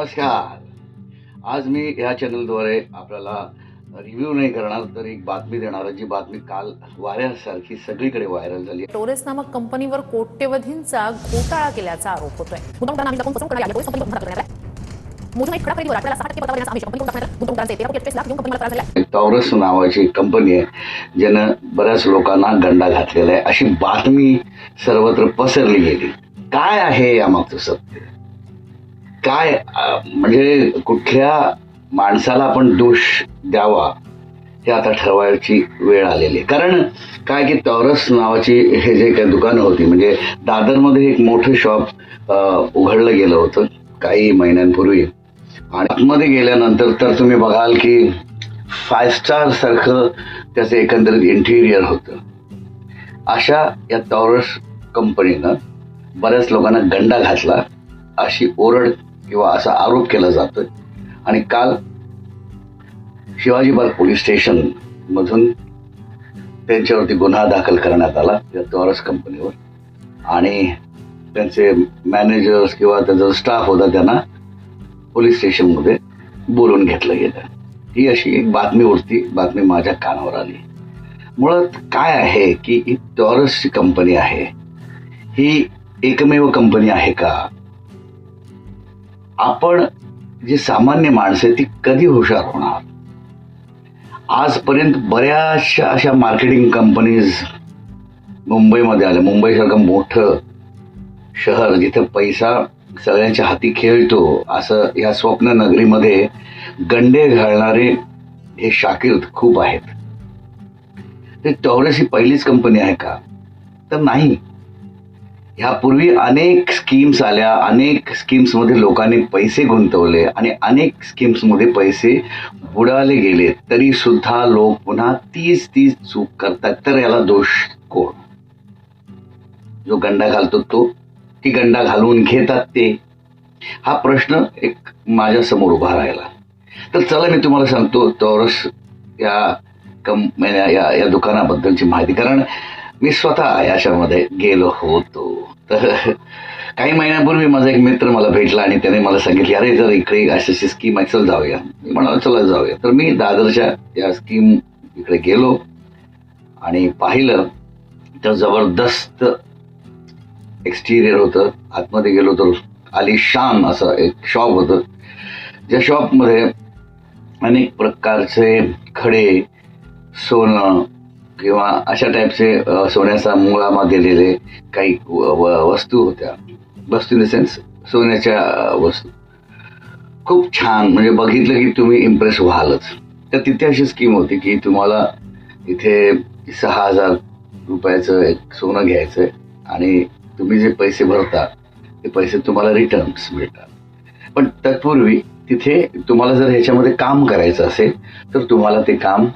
नमस्कार. आज मी ह्या चॅनलद्वारे आपल्याला रिव्ह्यू नाही करणार तर एक बातमी देणार, जी बातमी काल वाऱ्यासारखी सगळीकडे व्हायरल झाली. टोरेस नामक कंपनीवर कोट्यवधींचा घोटाळा केल्याचा आरोप होतोय. गुंतवणूकदारांना आम्ही लपून फसवून करण्यात आली. टोरेस कंपनीवर गुन्हा दाखल करण्यात आलाय. मोजून एक खडा खरेदीवर आपल्याला 6% परतावा देण्याचा आमिष कंपनी दाखवण्यात आला. गुंतवणूकदारांचे 13.48 लाख घेऊन कंपनीला त्रास झाला. टॉरस नावाची कंपनी आहे ज्यानं बऱ्याच लोकांना गंडा घातलेला आहे, अशी बातमी सर्वत्र पसरली गेली. काय आहे यामागचं सत्य? काय म्हणजे कुठल्या माणसाला आपण दोष द्यावा हे आता ठरवायची वेळ आलेली आहे. कारण काय की टॉरस नावाची हे जे काही दुकानं होती, म्हणजे दादरमध्ये एक मोठं शॉप उघडलं गेलं होतं काही महिन्यांपूर्वी, आणि आतमध्ये गेल्यानंतर तर तुम्ही बघाल की 5 स्टार सारखं त्याचं एकंदरीत इंटिरियर होतं. अशा या टॉरस कंपनीनं बऱ्याच लोकांना गंडा घातला अशी ओरड किंवा असा आरोप केला जातोय. आणि काल शिवाजी पार्क पोलीस स्टेशन मधून त्यांच्यावरती गुन्हा दाखल करण्यात आला या टॉरस कंपनीवर, आणि त्यांचे मॅनेजर्स किंवा त्यांचा स्टाफ होता त्यांना पोलीस स्टेशनमध्ये बोलून घेतलं गेलं. ही अशी एक बातमी माझ्या कानावर आली. मुळात काय आहे की ही टॉरसची कंपनी आहे, ही एकमेव कंपनी आहे का? आपण जी सामान्य माणसं आहे ती कधी हुशार होणार? आजपर्यंत बऱ्याचशा अशा मार्केटिंग कंपनीज मुंबईमध्ये आल्या. मुंबईसारखं मोठं शहर जिथे पैसा सगळ्यांच्या हाती खेळतो, असं या स्वप्न नगरीमध्ये गंडे घालणारे हे शाकीर खूप आहेत. ते टॉरस ही पहिलीच कंपनी आहे का? तर नाही. ह्यापूर्वी अनेक स्कीम्स आल्या, अनेक स्कीम्समध्ये लोकांनी पैसे गुंतवले आणि अनेक स्कीम्समध्ये पैसे बुडाले गेले, तरी सुद्धा लोक पुन्हा तीच चूक करतात. तर याला दोष कोण? जो गंडा घालतो तो, की गंडा घालून घेतात ते? हा प्रश्न एक माझ्या समोर उभा राहिला. तर चला मी तुम्हाला सांगतो टॉरस या दुकानाबद्दलची माहिती, कारण मी स्वतः याच्यामध्ये गेलो होतो. तर काही महिन्यापूर्वी माझा एक मित्र मला भेटला आणि त्याने मला सांगितले, अरे जर इकडे अशी स्कीम आहे, चल जाऊया. मी म्हणालो चला जाऊया. तर मी दादरच्या या स्कीम इकडे गेलो आणि पाहिलं तर जबरदस्त एक्सटिरियर होतं. आतमध्ये गेलो तर आलिशान असं एक शॉप होतं, ज्या शॉपमध्ये अनेक प्रकारचे खडे, सोनं किंवा अशा टाईपचे सोन्याचा मुळामा दिलेले काही वस्तू होत्या. वस्तू इन द सेन्स सोन्याच्या वस्तू. खूप छान, म्हणजे बघितलं की तुम्ही इम्प्रेस व्हालच. तर तिथे अशी स्कीम होती की तुम्हाला इथे 6,000 रुपयाचं एक सोनं घ्यायचंय आणि तुम्ही जे पैसे भरता ते पैसे तुम्हाला रिटर्न्स मिळतात. पण तत्पूर्वी तिथे तुम्हाला जर ह्याच्यामध्ये काम करायचं असेल तर तुम्हाला ते काम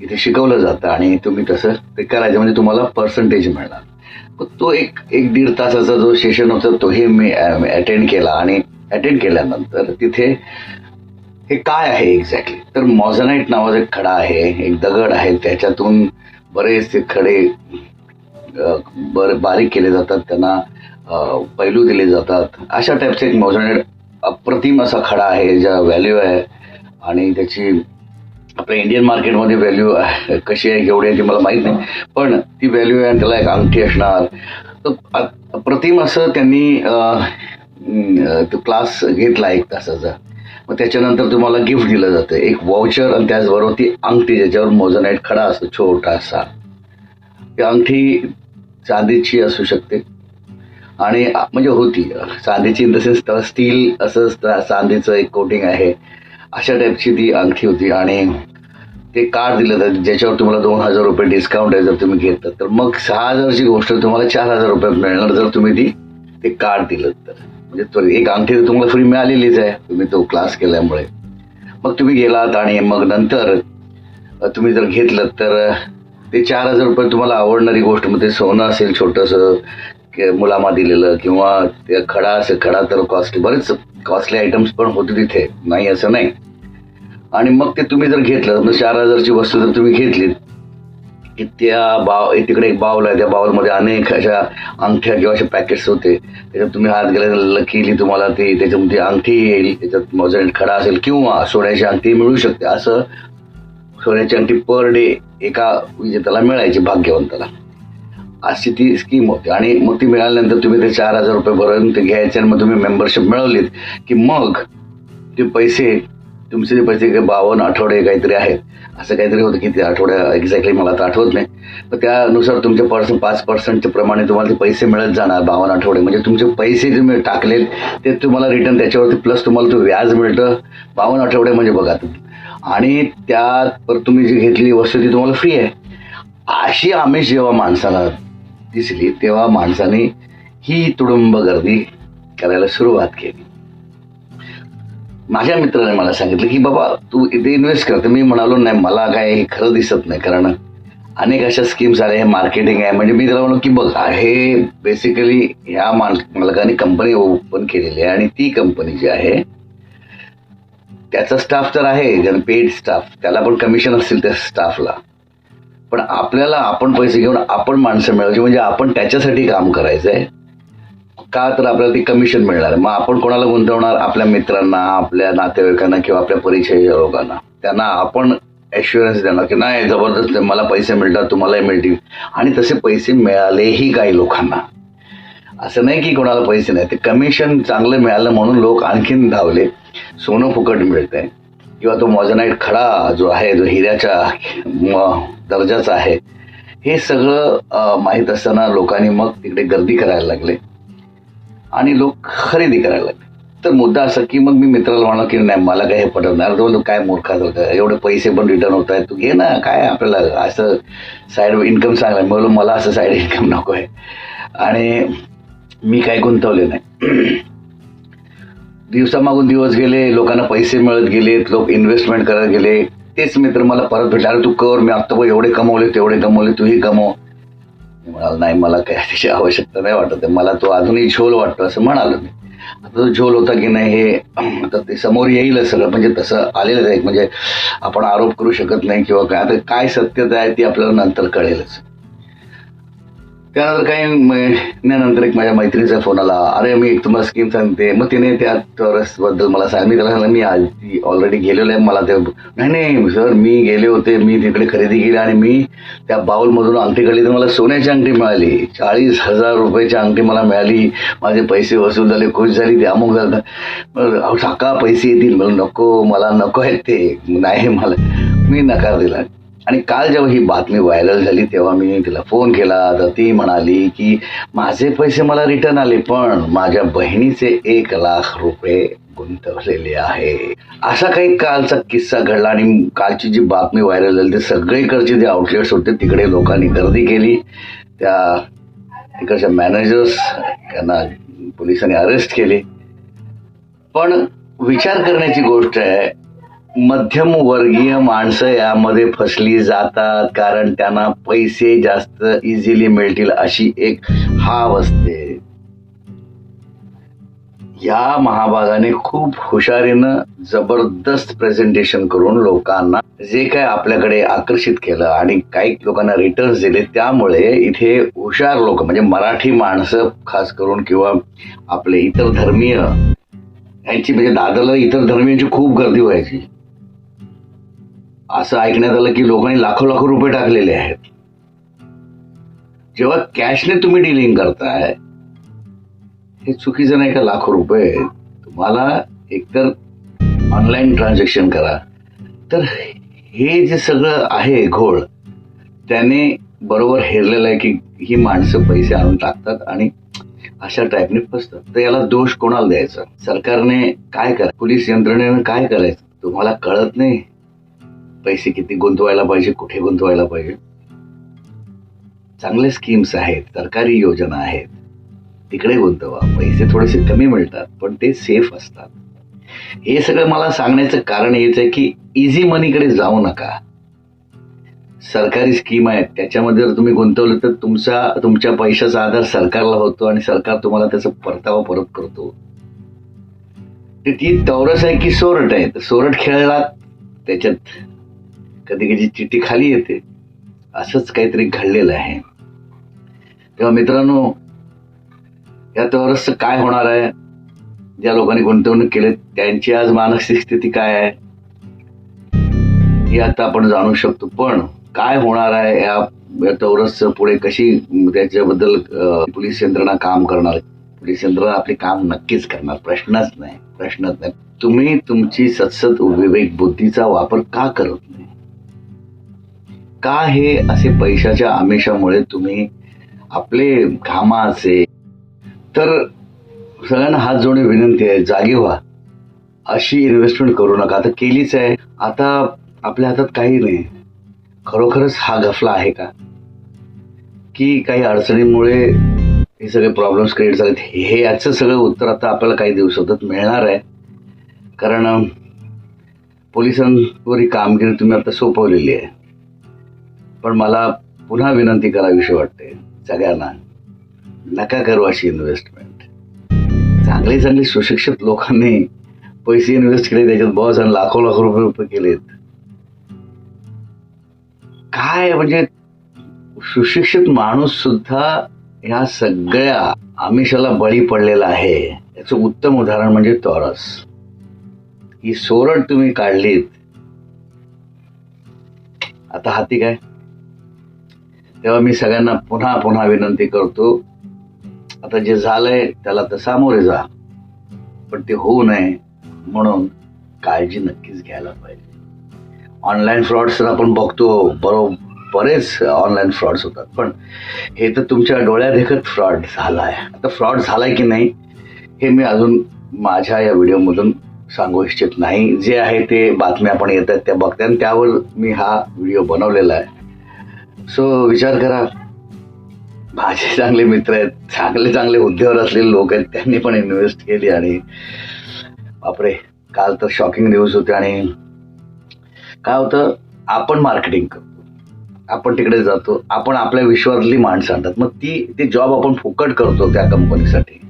इथे शिकवलं जातं आणि तुम्ही तसं ते करायचं, म्हणजे तुम्हाला पर्सेंटेज मिळणार. तो एक 1-1.5 तासाचा जो सेशन होता तोही मी अटेंड केला. आणि अटेंड केल्यानंतर तिथे हे काय आहे एक्झॅक्टली, तर मॉझनाईट नावाचा एक खडा आहे, एक दगड आहे, त्याच्यातून बरेचसे खडे बारीक केले जातात, त्यांना पैलू दिले जातात. अशा टाईपचे एक मॉझनाईट अप्रतिम असा खडा आहे, ज्या व्हॅल्यू आहे आणि त्याची आपल्या इंडियन मार्केटमध्ये व्हॅल्यू कशी आहे केवढी आहे ती मला माहीत नाही, पण ती व्हॅल्यू आहे. त्याला एक अंगठी असणार. तर अप्रतिम असं त्यांनी तो क्लास घेतला 1 तासाचा. मग त्याच्यानंतर तुम्हाला गिफ्ट दिलं जातं, एक वाउचर आणि त्याचबरोबर ती अंगठी ज्याच्यावर मोझनाईट खडा असतो छोटासा. ती अंगठी चांदीची असू शकते आणि म्हणजे होती चांदीची इन द सेन्स त्याला स्टील असं चांदीचं एक कोटिंग आहे, अशा टाईपची ती अंगठी होती. आणि ते कार्ड दिलं जातं ज्याच्यावर तुम्हाला 2,000 रुपये डिस्काउंट आहे जर तुम्ही घेतलं तर. मग 6,000ची गोष्ट तुम्हाला 4,000 रुपयात मिळणार जर तुम्ही ते कार्ड दिलं तर. म्हणजे एक अंगठी तर तुम्हाला फ्री मिळालेलीच आहे, तुम्ही तो क्लास केल्यामुळे. मग तुम्ही गेलात आणि मग नंतर तुम्ही जर घेतलं तर ते 4,000 रुपये तुम्हाला आवडणारी गोष्ट, मग ते सोनं असेल छोटंसं मुलामा दिलेलं किंवा ते खडा असेल. खडा तर बरेच कॉस्टली आयटम्स पण होते तिथे, नाही असं नाही. आणि मग ते तुम्ही जर घेतलं, मग 4,000ची वस्तू जर तुम्ही घेतली की तिकडे एक बाउल आहे, त्या बाउलमध्ये अनेक अशा अंगठ्या किंवा असे पॅकेट्स होते. त्याच्यात तुम्ही हात गेले लकीली तुम्हाला ती त्याच्यामध्ये अंगठी येईल, त्याच्यात मोजण खडा असेल किंवा सोन्याची अंगठी मिळू शकते. असं सोन्याची अंगठी पर डे एका विजेत्याला मिळायची, भाग्यवंताला. अशी ती स्कीम होती. आणि मग ती मिळाल्यानंतर तुम्ही ते 4,000 रुपये भरून ते घ्यायचे आणि मग तुम्ही मेंबरशिप मिळवलीत की मग ते पैसे तुमचे जे पैसे 52 आठवडे काहीतरी आहेत, असं काहीतरी होतं की ते आठवड्या एक्झॅक्टली मला आता आठवत नाही, तर त्यानुसार तुमचे 5% प्रमाणे तुम्हाला ते पैसे मिळत जाणार 52 आठवडे. म्हणजे तुमचे पैसे तुम्ही टाकलेत ते तुम्हाला रिटर्न त्याच्यावरती प्लस तुम्हाला तो व्याज मिळतं 52 आठवडे. म्हणजे बघा तुम्ही, आणि त्यात तुम्ही जी घेतलेली वस्तू ती तुम्हाला फ्री आहे. अशी आमिष जेव्हा माणसाला दिसली तेव्हा माणसाने ही तुडुंब गर्दी करायला सुरुवात केली. माझ्या मित्राने मला सांगितलं की बाबा तू इथे इन्व्हेस्ट कर. तर मी म्हणालो नाही, मला काय हे खरं दिसत नाही, कारण अनेक अशा स्कीम्स आल्या, हे मार्केटिंग आहे. म्हणजे मी त्याला म्हणलो की बघ, हे बेसिकली ह्या मालकाने कंपनी ओपन केलेली आहे आणि ती कंपनी जी आहे त्याचा स्टाफ तर आहे, पेड स्टाफ, त्याला पण कमिशन असतील त्या स्टाफला. पण आपल्याला आपण पैसे घेऊन आपण माणसं मिळवायची, म्हणजे आपण त्याच्यासाठी काम करायचंय का, तर आपल्याला ती कमिशन मिळणार. मग आपण कोणाला गुंतवणार? आपल्या मित्रांना, आपल्या नातेवाईकांना किंवा आपल्या परिचय लोकांना. त्यांना आपण ॲश्युरन्स देणार की नाही जबरदस्त मला पैसे मिळतात, तुम्हालाही मिळतील. आणि तसे पैसे मिळालेही काही लोकांना. असं नाही की कोणाला पैसे नाही, ते कमिशन चांगलं मिळालं म्हणून लोक आणखीन धावले. सोनं फुकट मिळतंय किंवा तो मॉझनाईट खडा जो आहे, जो हिऱ्याच्या दर्जाचा आहे, हे सगळं माहीत असताना लोकांनी मग तिकडे गर्दी करायला लागले आणि लोक खरेदी करायला लागले. तर मुद्दा असा की मग मी मित्राला म्हणलं की नाही मला काय हे पटत नाही. तो काय मूर्खासारखं, एवढे पैसे पण रिटर्न होत आहेत, तू घे ना, काय आपल्याला असं साईड इन्कम चांगला. म्हणून मला असं साईड इन्कम नको आहे. आणि मी काय गुंतवले नाही. दिवसामागून दिवस गेले, लोकांना पैसे मिळत गेले, लोक इन्व्हेस्टमेंट करत गेले. तेच मित्र मला परत भेटले, अरे तू कर, मी आत्ता एवढे कमवले तेवढे कमवले, तूही कमव. मी म्हणाल नाही, मला काय त्याची आवश्यकता नाही वाटत, मला तो अजूनही झोल वाटतो असं म्हणालो मी. आता तो झोल होता की नाही हे आता ते समोर येईलच सगळं, म्हणजे तसं आलेलं आहे. म्हणजे आपण आरोप करू शकत नाही किंवा काय, आता काय सत्यता आहे ती आपल्याला नंतर कळेलच. त्यानंतर काही महिन्यानंतर एक माझ्या मैत्रिणीचा फोन आला, अरे मी एक तुम्हाला स्कीम सांगते. मग तिने त्या टॉरसबद्दल मला सांगितलं. मी त्याला सांगितलं मी आधी ऑलरेडी गेलेलो आहे, मला ते नाही सर मी गेले होते, मी तिकडे खरेदी केली आणि मी त्या बाउलमधून अंगठी काढली तर मला सोन्याची अंगठी मिळाली, 40,000 रुपयाची अंगठी मला मिळाली, माझे पैसे वसूल झाले, खुश झाली, ते अमुक झालं. टाका पैसे येतील. मला नको, मला नको आहेत ते, नाही मला, मी नकार दिला. आणि काल जेव्हा ही बातमी व्हायरल झाली तेव्हा मी तिला फोन केला, तर ती म्हणाली की माझे पैसे मला रिटर्न आले, पण माझ्या बहिणीचे 1,00,000 रुपये गुंतवलेले आहे. असा काही कालचा किस्सा घडला. आणि कालची जी बातमी व्हायरल झाली ते सगळीकडचे जे आउटलेट्स होते तिकडे लोकांनी गर्दी केली. त्या तिकडच्या मॅनेजर्स त्यांना पोलिसांनी अरेस्ट केले. पण विचार करण्याची गोष्ट आहे, मध्यमवर्गीय माणसं यामध्ये फसली जातात, कारण त्यांना पैसे जास्त इझिली मिळतील अशी एक हाव असते. या महाभागाने खूप हुशारीनं जबरदस्त प्रेझेंटेशन करून लोकांना जे काय आपल्याकडे आकर्षित केलं आणि काही लोकांना रिटर्न्स दिले. त्यामुळे इथे हुशार लोक म्हणजे मराठी माणसं खास करून किंवा आपले इतर धर्मीय यांची, म्हणजे दादरला इतर धर्मीयांची खूप गर्दी व्हायची. असं ऐकण्यात आलं की लोकांनी लाखो लाखो रुपये टाकलेले आहेत. जेव्हा कॅशने तुम्ही डिलिंग करताय हे चुकीचं नाही का? लाखो रुपये तुम्हाला एकतर ऑनलाईन ट्रान्झॅक्शन करा. तर हे जे सगळं आहे घोळ त्याने बरोबर हेरलेलं आहे की ही माणसं पैसे आणून टाकतात आणि अशा टाईपने फसतात. तर याला दोष कोणाला द्यायचा? सरकारने काय करायचं? पोलीस यंत्रणेनं काय करायचं? तुम्हाला कळत नाही पैसे किती गुंतवायला पाहिजे, कुठे गुंतवायला पाहिजे? चांगले स्कीम्स आहेत, सरकारी योजना आहेत, तिकडे गुंतवा. पैसे थोडेसे कमी मिळतात पण ते सेफ असतात. हे सगळं मला सांगण्याचं कारण हेच आहे की इझी मनीकडे जाऊ नका. सरकारी स्कीम आहेत त्याच्यामध्ये जर तुम्ही गुंतवलं तर तुमच्या पैशाचा आधार सरकारला होतो आणि सरकार तुम्हाला त्याचा परतावा परत करतो. ती टॉरस आहे की सोरट आहे. तर सोरट खेळला त्याच्यात कधी कधी चिठ्ठी खाली येते असंच काहीतरी घडलेलं आहे. तेव्हा मित्रांनो, या तोरसचं काय होणार आहे, ज्या लोकांनी गुंतवणूक केली त्यांची आज मानसिक स्थिती काय आहे हे आता आपण जाणू शकतो. पण काय होणार आहे या तोरसचं पुढे, कशी त्याच्याबद्दल पोलीस यंत्रणा काम करणार, पोलीस यंत्रणा आपले काम नक्कीच करणार, प्रश्नच नाही. तुम्ही तुमची सतसत विवेक बुद्धीचा वापर का करत नाही? का हे असे पैशाच्या आमिषामुळे तुम्ही आपले घामाचे, तर सगळ्यांना हात जोडून विनंती आहे, जागी व्हा. अशी इन्व्हेस्टमेंट करू नका. आता केलीच आहे, आता आपल्या हातात काही नाही. खरोखरच हा गफला आहे का, की काही अडचणीमुळे हे सगळे प्रॉब्लेम्स क्रिएट झालेत? हे याचं सगळं उत्तर आता आपल्याला काही दिवसात मिळणार आहे. कारण पोलिसांवरील कामगिरी तुम्ही आता सोपवलेली आहे. पण मला पुन्हा विनंती करावीशी वाटते सगळ्यांना, नका करू अशी इन्व्हेस्टमेंट. चांगले सुशिक्षित लोकांनी पैसे इन्व्हेस्ट केले त्याच्यात, बहुत जण लाखो रुपये केलेत. काय म्हणजे सुशिक्षित माणूस सुद्धा ह्या सगळ्या आमिषाला बळी पडलेला आहे. याचं उत्तम उदाहरण म्हणजे तोरस. ही सोरड तुम्ही काढलीत, आता हाती काय? तेव्हा मी सगळ्यांना पुन्हा विनंती करतो, आता जे झालंय त्याला तर सामोरे जा, पण ते होऊ नये म्हणून काळजी नक्कीच घ्यायला पाहिजे. ऑनलाईन फ्रॉड्स तर आपण बघतो, बरेच ऑनलाईन फ्रॉड्स होतात, पण हे तर तुमच्या डोळ्यादेखत फ्रॉड झालाय. आता फ्रॉड झालाय की नाही हे मी अजून माझ्या या व्हिडिओमधून सांगू इच्छित नाही. जे आहे ते बातम्या पण येतात त्या बघते आणि त्यावर मी हा व्हिडिओ बनवलेला आहे. सो विचार करा, माझे चांगले मित्र आहेत, चांगले हुद्द्यावर असलेले लोक आहेत, त्यांनी पण इन्व्हेस्ट केली आणि बापरे, काल तर शॉकिंग न्यूज होते. आणि काय होतं, आपण मार्केटिंग करतो, आपण तिकडे जातो, आपण आपल्या विश्वातली माणसं आणतात, मग ते जॉब आपण फुकट करतो त्या कंपनीसाठी.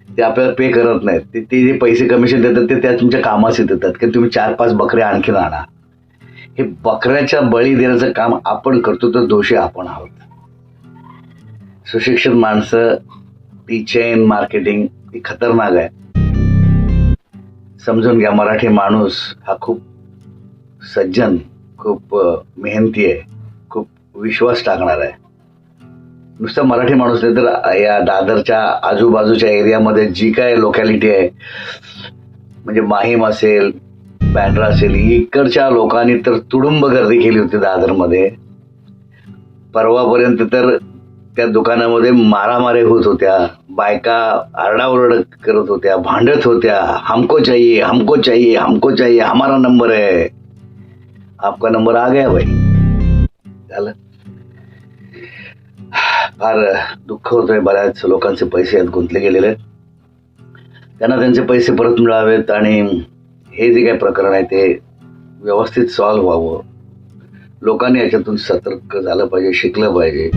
ते आपल्याला पे करत नाहीत, ते जे पैसे कमिशन देतात ते त्या तुमच्या कामाचे देतात की तुम्ही 4-5 बकऱ्या आणखीन आणा. हे बकऱ्याच्या बळी देण्याचं काम आपण करतो, तर दोषी आपण आहोत. सुशिक्षित माणसं, ती चेन मार्केटिंग ही खतरनाक आहे. समजून घ्या, मराठी माणूस हा खूप सज्जन, खूप मेहनती आहे, खूप विश्वास टाकणार आहे. नुसतं मराठी माणूस नाही तर या दादरच्या आजूबाजूच्या एरियामध्ये जी काय लोकॅलिटी आहे, म्हणजे माहीम असेल, बँड्रा असेल, इकडच्या लोकांनी तर तुडुंब गर्दी केली होती दादरमध्ये. परवापर्यंत तर त्या दुकानामध्ये मारामारी होत होत्या, बायका आरडाओरड करत होत्या, भांडत होत्या, हमको चाहिए, हमारा नंबर है, आपका नंबर आ गया भाई. झालं. फार दुःख होतंय, बऱ्याच लोकांचे पैसे यात गुंतले गेलेले आहेत. त्यांना त्यांचे पैसे परत मिळावेत आणि हे जे काही प्रकरण आहे ते व्यवस्थित सॉल्व्ह व्हावं. लोकांनी याच्यातून सतर्क झालं पाहिजे, शिकलं पाहिजे.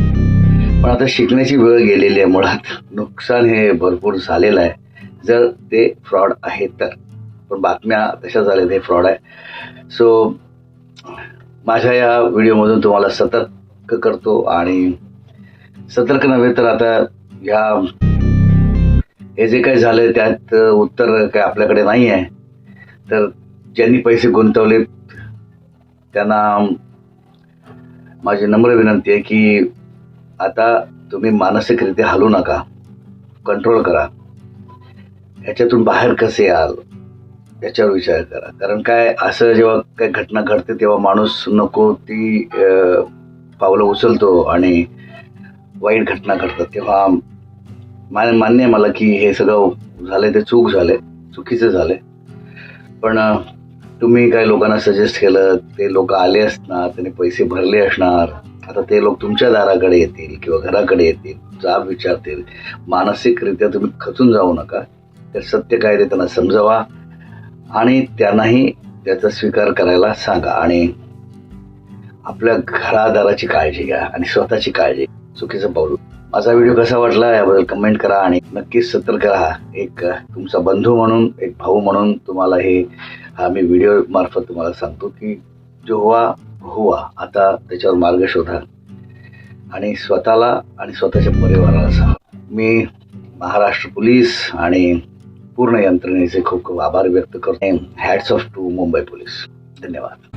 पण आता शिकण्याची वेळ गेलेली आहे. मुळात नुकसान हे भरपूर झालेलं आहे जर ते फ्रॉड आहे तर. पण बातम्या तशा झाल्या ते फ्रॉड आहे. सो माझ्या या व्हिडिओमधून तुम्हाला सतर्क करतो, आणि सतर्क नव्हे तर आता हे जे काही झालंय त्यात उत्तर काय आपल्याकडे नाही आहे. तर ज्यांनी पैसे गुंतवलेत त्यांना माझी नम्र विनंती आहे की आता तुम्ही मानसिकरित्या हलू नका, कंट्रोल करा. ह्याच्यातून बाहेर कसे याल याच्यावर विचार करा. कारण काय, असं जेव्हा काही घटना घडते तेव्हा माणूस नको ती पावलं उचलतो आणि वाईट घटना घडतात. तेव्हा मान्य आहे मला की हे सगळं झालंय ते चुकीचं झालंय. पण तुम्ही काही लोकांना सजेस्ट केलं, ते लोक आले असणार, त्यांनी पैसे भरले असणार. आता ते लोक तुमच्या दाराकडे येतील किंवा घराकडे येतील, जाब विचारतील. मानसिकरित्या तुम्ही खचून जाऊ नका. ते सत्य काय ते त्यांना समजावा आणि त्यांनाही त्याचा स्वीकार करायला सांगा. आणि आपल्या घरादाराची काळजी घ्या आणि स्वतःची काळजी. चुकीचं पाऊल. माझा व्हिडिओ कसा वाटला याबद्दल कमेंट करा आणि नक्कीच सतर्क राहा. एक तुमचा बंधू म्हणून, एक भाऊ म्हणून तुम्हाला हा मी व्हिडिओ मार्फत तुम्हाला सांगतो की जो हुआ, आता त्याच्यावर मार्ग शोधा. आणि स्वतःला आणि स्वतःच्या परिवाराला सांगा. मी महाराष्ट्र पोलीस आणि पूर्ण यंत्रणेचे खूप खूप आभार व्यक्त करतो. Hats off to Mumbai police. धन्यवाद.